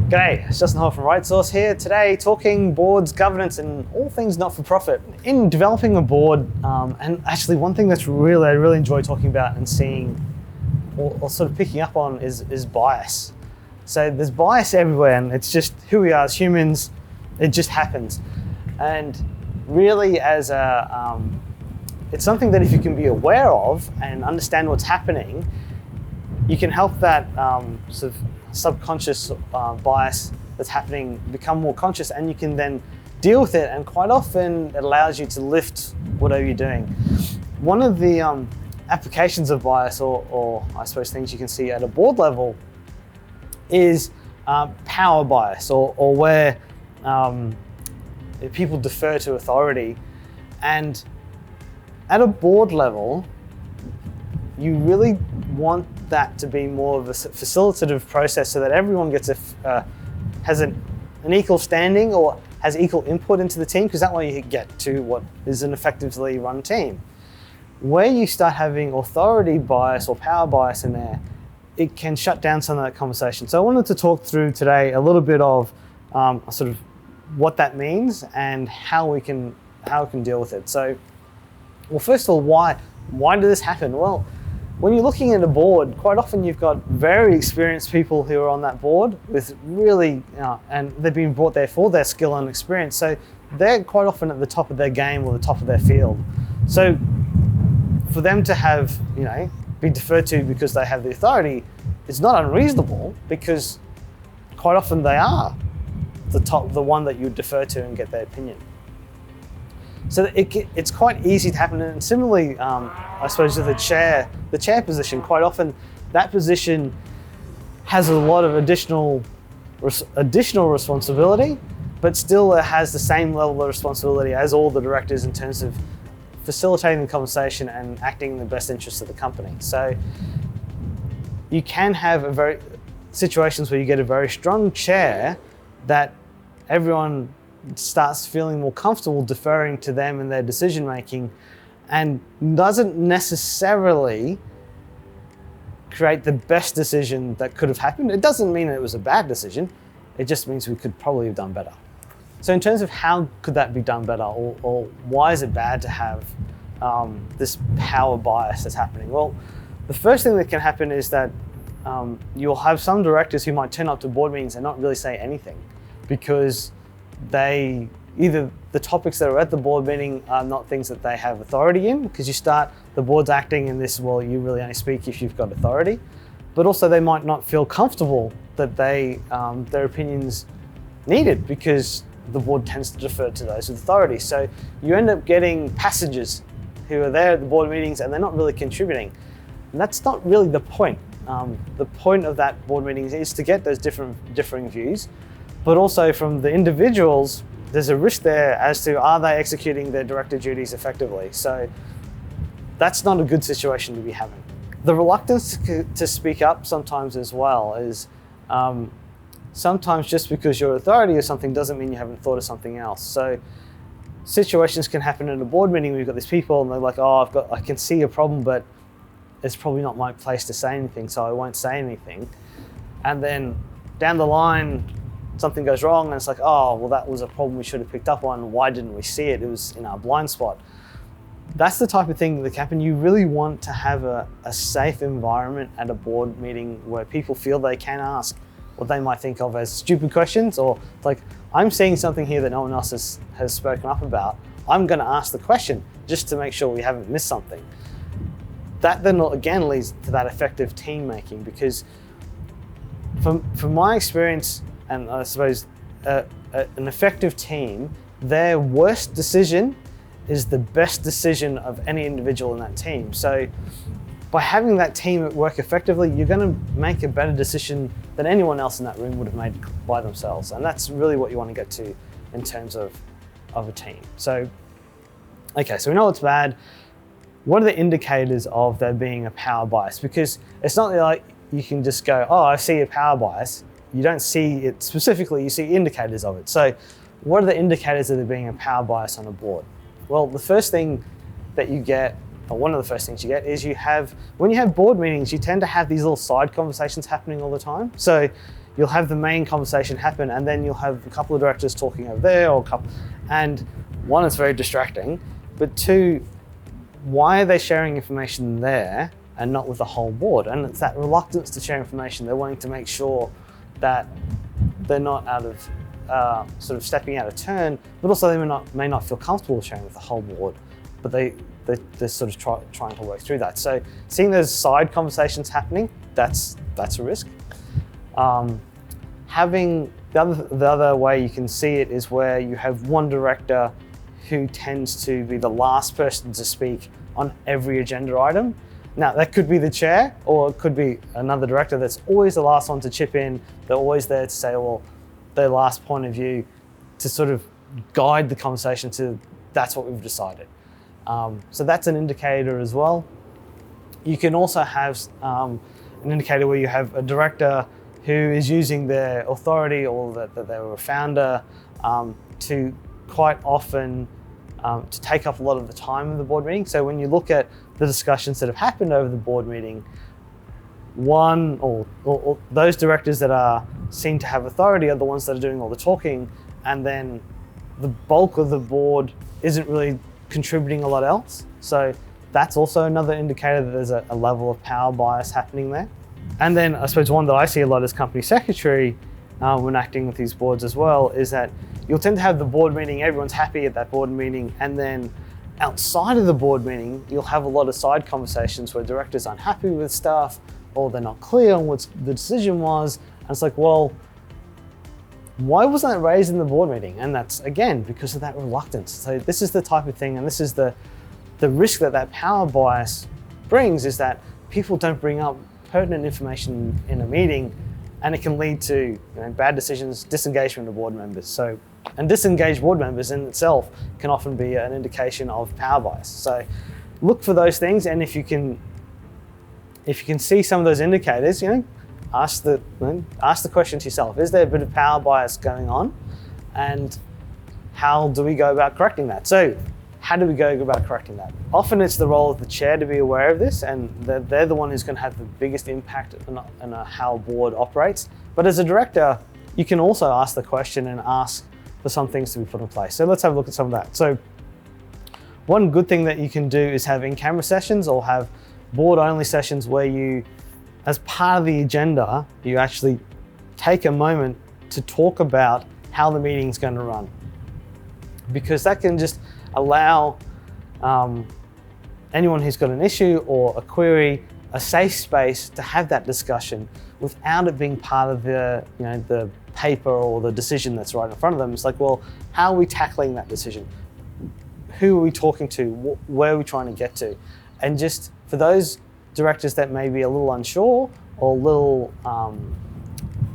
G'day, it's Justin Hall from RightSource here. Today, talking boards, governance, and all things not-for-profit. In developing a board, and actually one thing that's I really enjoy talking about and seeing, or sort of picking up on is bias. So there's bias everywhere, and it's just who we are as humans. It just happens. And really it's something that if you can be aware of and understand what's happening, you can help that sort of subconscious bias that's happening become more conscious, and you can then deal with it, and quite often it allows you to lift whatever you're doing. One of the applications of bias, or I suppose things you can see at a board level, is power bias, or where people defer to authority. And at a board level, you really want that to be more of a facilitative process so that everyone gets has an equal standing or has equal input into the team, because that way you get to what is an effectively run team. Where you start having authority bias or power bias in there, it can shut down some of that conversation. So I wanted to talk through today a little bit of sort of what that means and how we can deal with it. So, well, first of all, why did this happen? Well, when you're looking at a board, quite often you've got very experienced people who are on that board with really, and they've been brought there for their skill and experience. So they're quite often at the top of their game or the top of their field. So for them to have, be deferred to because they have the authority, it's not unreasonable, because quite often they are the one that you defer to and get their opinion. So it's quite easy to happen. And similarly, I suppose with the chair position, quite often that position has a lot of additional responsibility, but still it has the same level of responsibility as all the directors in terms of facilitating the conversation and acting in the best interest of the company. So you can have situations where you get a very strong chair that everyone starts feeling more comfortable deferring to them in their decision making, and doesn't necessarily create the best decision that could have happened. It doesn't mean it was a bad decision, it just means we could probably have done better. So in terms of how could that be done better, or why is it bad to have this power bias that's happening? Well, the first thing that can happen is that you'll have some directors who might turn up to board meetings and not really say anything, because either the topics that are at the board meeting are not things that they have authority in, because the board's acting in this, well, you really only speak if you've got authority, but also they might not feel comfortable that their opinions needed, because the board tends to defer to those with authority. So you end up getting passengers who are there at the board meetings and they're not really contributing. And that's not really the point. The point of that board meeting is to get those differing views, but also from the individuals, there's a risk there as to, are they executing their director duties effectively? So that's not a good situation to be having. The reluctance to speak up sometimes as well is, sometimes just because you're authority or something doesn't mean you haven't thought of something else. So situations can happen in a board meeting where you've got these people and they're like, I can see a problem, but it's probably not my place to say anything, so I won't say anything. And then down the line, something goes wrong and it's like, that was a problem we should have picked up on. Why didn't we see it? It was in our blind spot. That's the type of thing that can happen. You really want to have a safe environment at a board meeting where people feel they can ask what they might think of as stupid questions, or like, I'm seeing something here that no one else has spoken up about. I'm going to ask the question just to make sure we haven't missed something. That then again leads to that effective team making, because from my experience, and I suppose an effective team, their worst decision is the best decision of any individual in that team. So by having that team work effectively, you're going to make a better decision than anyone else in that room would have made by themselves. And that's really what you want to get to in terms of a team. So, okay, so we know it's bad. What are the indicators of there being a power bias? Because it's not like you can just go, I see a power bias. You don't see it specifically, you see indicators of it. So what are the indicators of there being a power bias on a board? Well, the first thing that you get or one of the first things you get is when you have board meetings, you tend to have these little side conversations happening all the time. So you'll have the main conversation happen, and then you'll have a couple of directors talking over there, and one, it's very distracting, but two, why are they sharing information there and not with the whole board? And it's that reluctance to share information. They're wanting to make sure that they're not out of sort of stepping out of turn, but also they may not feel comfortable sharing with the whole board, but they're sort of trying to work through that. So seeing those side conversations happening, that's a risk. Having the other way you can see it is where you have one director who tends to be the last person to speak on every agenda item. Now, that could be the chair, or it could be another director that's always the last one to chip in. They're always there to say, well, their last point of view, to sort of guide the conversation to, that's what we've decided. So that's an indicator as well. You can also have an indicator where you have a director who is using their authority, or that they were a founder, to quite often to take up a lot of the time of the board meeting. So when you look at the discussions that have happened over the board meeting, or those directors that are seen to have authority are the ones that are doing all the talking, and then the bulk of the board isn't really contributing a lot else. So that's also another indicator that there's a level of power bias happening there. And then I suppose one that I see a lot as company secretary when acting with these boards as well is that you'll tend to have the board meeting, everyone's happy at that board meeting, and then outside of the board meeting, you'll have a lot of side conversations where directors aren't happy with stuff, or they're not clear on what the decision was. And it's like, well, why wasn't that raised in the board meeting? And that's, again, because of that reluctance. So this is the type of thing, and this is the risk that power bias brings, is that people don't bring up pertinent information in a meeting, and it can lead to bad decisions, disengagement of board members. And disengaged board members in itself can often be an indication of power bias. So look for those things, and if you can see some of those indicators, ask the question to yourself: is there a bit of power bias going on, and how do we go about correcting that? So how do we go about correcting that? Often it's the role of the chair to be aware of this, and they're the one who's going to have the biggest impact on how a board operates. But as a director, you can also ask the question and ask for some things to be put in place. So let's have a look at some of that. So one good thing that you can do is have in-camera sessions, or have board-only sessions where you, as part of the agenda, you actually take a moment to talk about how the meeting's going to run. Because that can just allow anyone who's got an issue or a query a safe space to have that discussion without it being part of the paper or the decision that's right in front of them. It's like, well, how are we tackling that decision? Who are we talking to? Where are we trying to get to? And just for those directors that may be a little unsure or a little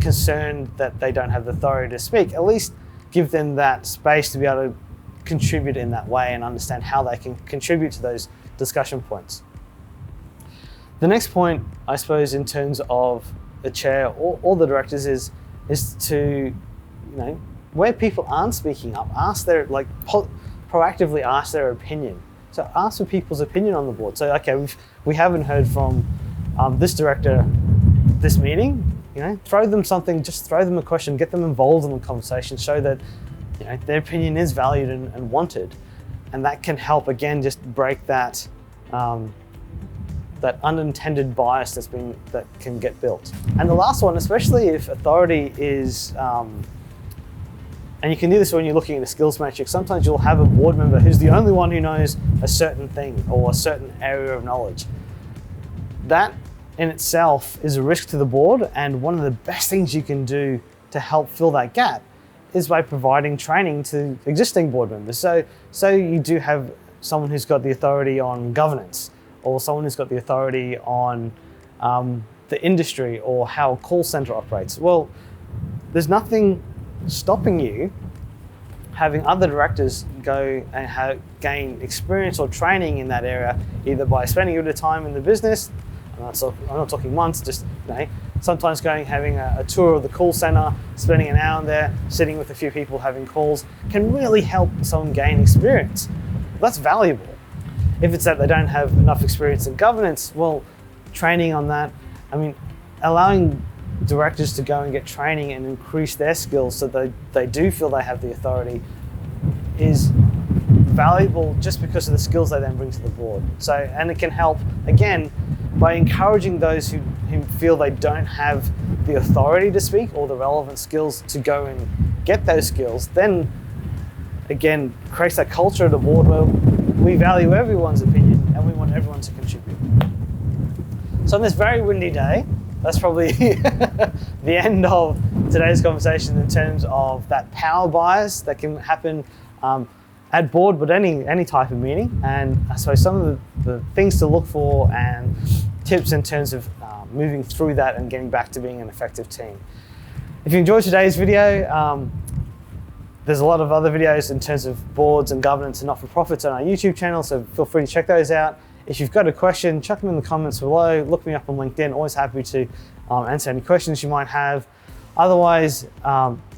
concerned that they don't have the authority to speak, at least give them that space to be able to contribute in that way and understand how they can contribute to those discussion points. The next point, I suppose, in terms of the chair or the directors is to, where people aren't speaking up, proactively ask their opinion. So ask for people's opinion on the board. So, okay, we haven't heard from this director this meeting, throw them something, just throw them a question, get them involved in the conversation, show that their opinion is valued and wanted. And that can help, again, just break that that unintended bias that can get built. And the last one, especially if authority is, and you can do this when you're looking at a skills matrix, sometimes you'll have a board member who's the only one who knows a certain thing or a certain area of knowledge. That in itself is a risk to the board, and one of the best things you can do to help fill that gap is by providing training to existing board members. So you do have someone who's got the authority on governance, or someone who's got the authority on the industry or how a call center operates. Well, there's nothing stopping you having other directors go and gain experience or training in that area, either by spending a bit of time in the business. I'm not talking once, just sometimes having a tour of the call center, spending an hour there, sitting with a few people having calls, can really help someone gain experience. That's valuable. If it's that they don't have enough experience in governance, well, training on that. I mean, allowing directors to go and get training and increase their skills so that they do feel they have the authority is valuable just because of the skills they then bring to the board. So, and it can help, again, by encouraging those who feel they don't have the authority to speak or the relevant skills to go and get those skills, then again, creates that culture at the board where we value everyone's opinion and we want everyone to contribute. So on this very windy day, that's probably the end of today's conversation in terms of that power bias that can happen at board, but any type of meeting. And so some of the things to look for and tips in terms of moving through that and getting back to being an effective team. If you enjoyed today's video, there's a lot of other videos in terms of boards and governance and not-for-profits on our YouTube channel, so feel free to check those out. If you've got a question, chuck them in the comments below. Look me up on LinkedIn. Always happy to answer any questions you might have. Otherwise,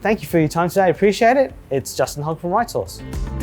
thank you for your time today. I appreciate it. It's Justin Hogg from RightSource.